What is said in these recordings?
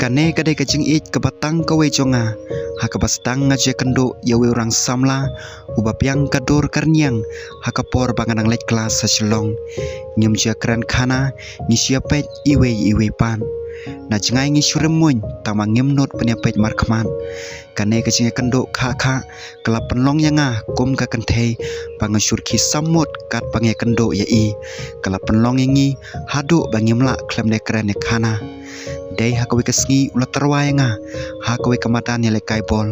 kane kadai kacing it kebatang kawe jonga hakabastang ngaje kendo yawe orang samla ubapiang kadur karniang hakapor banganang lek kelas sasilong nyemja kran khana nisiapet iwe pan na jengai ngi suremun tama ngemnot penyapet markman kane kacing kendo kha kelap penlong yanga kum ka kenthe bangasur ki samut kat bange kendo yai kelap penlong yangi hadu bangimla klem ne kran ne khana dai hakawe kasngi ula terwayanga hakawe kamatan ya lekai bol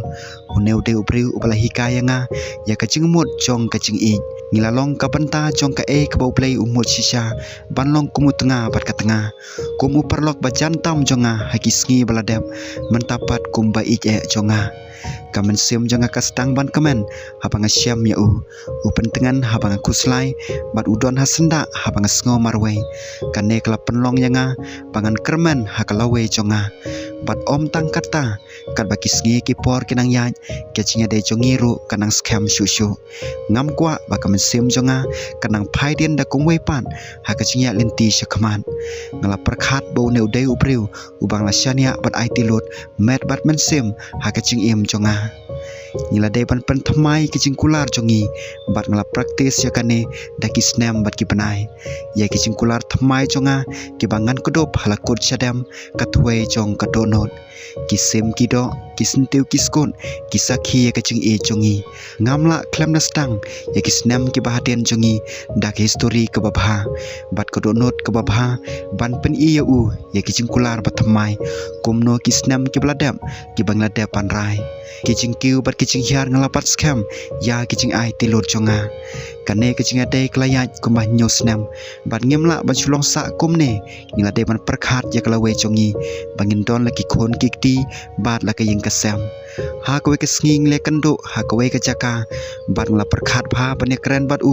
uneu de ubriu ubala hikayanga ya kacing mut jong kacing i ngilalong ka banta jong ka e ka bau play umut sisa banlong kumu tengah bat ka tengah kumu perlok bajantam jonga hakisngi baladem mentapat kumba i jonga kamen sim jonga kastang ban kamen habang asyam ya upen tengan habang kuslai bat udon hasenda habang sngo marwei kane kala penlong yanga bangan kermen hakalawe jonga bat om tang kata kat baki sngi ki por kinang yaj kecinga de jongiru kanang scam shushu ngam kwa bakamen sim jonga kanang phaidien da kumwe pan hakacinga lenti syakman ngala perkhat bau neu de upriu ubang la syania bat ai tilut met bat men sim hakacing im jonga nila de pan thamai kicing kular jongi bat ngala praktis yakane daki snam bat ki panai ya kicing kular thamai jonga ki bangan kodop halakut syadam katwe jong kadonot kisim kido kisentiu kiskon kisakhi ya kicing e jongi ngamla klem nastang ya kisnam ki bahaden jongi dak history ke babha bat kadonot ke babha ban pen i ya ya kicing kular bat thamai kumno kisnam ki bladam ki bangladep pan rai kicing kiu bat kicing hiar ngalapat scam ya kicing ai tilur jonga kane kicing ade klayat kumbah nyosnam bat ngemla ban sulong sa kumne ngilade ban perkhat ya kalawe jongi bangin don laki khon kikti bat la kaying kasam ha kowe kesnging le kendo ha kowe kajaka bat ngla perkhat bha ban kren bat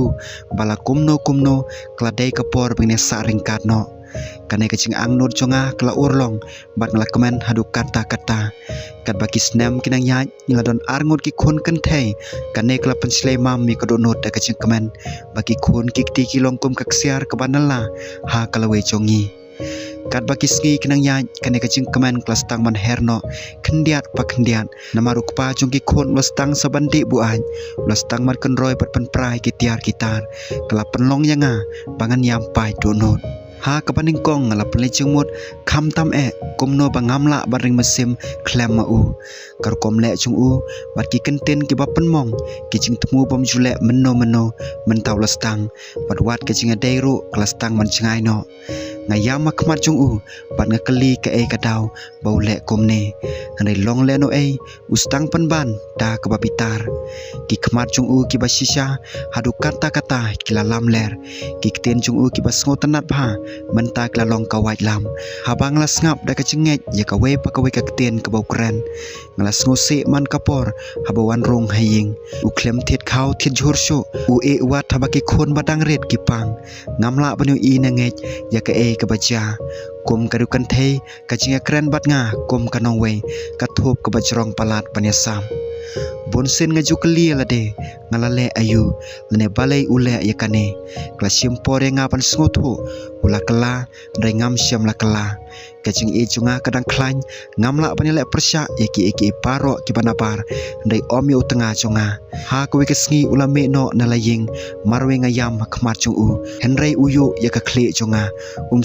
bala kumno klade kapor bine sa ringkat no kane kacing angnur jonga kala urlong bat ngla komen hadu kata kat baki snam kinang yaj ngiladon arngut ki khon kenthe kane kala penslei mam mi kadonot da kacing komen baki khon kikti ki longkum kaksiar kabanala ha kalawe jongi kat baki sngi kinang yaj kane kacing komen kelas tang man herno kendiat namaru kpa jongki khon lastang sabandi buan lastang man kenroi bat penprai ki tiar kitar kala penlong yanga bangan yampai donot ha kapaning kong ngala pelecing mut kham tam kumno bangamla baring mesim klem kar komle chung bat ki kenten ki bapen mong kicing temu bom jule meno mentau lastang bat wat kicing adairu klastang man cengai no ngayam makmat chung bat ngakeli ke kadau baule komne ngai long le no ustang penban da kebapitar ki kmat chung ki basisha hadu kata kilalam ler ki kten chung ki basngo tanat bha mentak la long kawait lam habang la ngap da kacinget ya kawe pakawe kakten kabau kren ngalas ngose man kapor habawan rong haying uklem thiet khau thiet jorsho wat thabaki khon badang ret kipang ngamla banu i nanget ya ka kabaja kum kadukan thei kacinga kren bat nga kum kanong we kathop kabajrong palat panyasam bonsen ngaju keli alade ngalale ayu lene balai ule yakane klasim pore ngapan sngotu ula kala rengam syam la kala kacing junga kadang klan ngamla panile persya eki paro ki banapar ndai om yu tengah junga ha kowe kesngi ula me no nalaying marwe ngayam khmat chung henrei uyu ya ka khle junga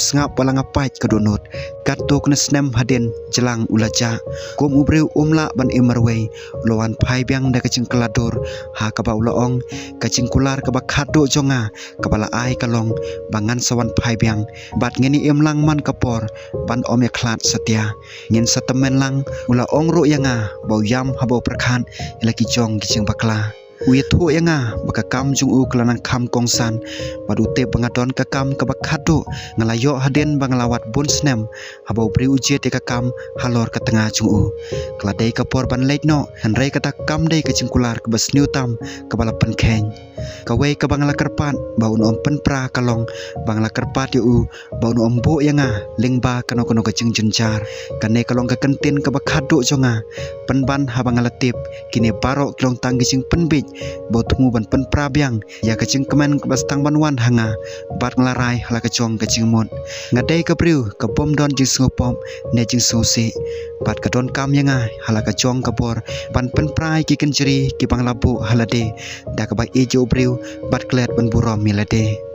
sngap palang apat kadonot katok na snem haden jelang ulaja kum ubreu umla ban emarwe lowan phai biang da kacing kelador ha ka ba ulaong kacing kular ka ba khado jonga kabala ai kalong bangan sawan phai biang bat ngeni emlang man kapor ban om ya klat setia ngin satemen lang ula ong ro yanga bau yam habau perkhan laki jong kicing bakla uya thu yanga bakakam jung kelanang kam kongsan badu te pengadon kakam kabakhado ngalayo haden banglawat bonsnem habau pri uje te kakam halor ka tengah jung kladai kapor ban leitno hanrei kata kam dei kacing kular kebasniu tam kebala penkhen kawe ka bangla kerpat bau nom penpra kalong bangla kerpat yu bau nom bo yanga lingba kano kacing jenjar kane kalong ka kentin kabakhado jonga penban habang alatip kini barok kilong tang kicing penbit bau temu ban pen prabyang ya kecing kemen ke bastang banwan hanga bat nglarai hala kecong kecing mut ngadai ke priu ke pom don jing sngopom ne jing sosi bat ka don kam yanga hala kecong kapor ban pen prai ki kenjeri ki bang labu halade da ka ba ejo priu bat klet ban burom milade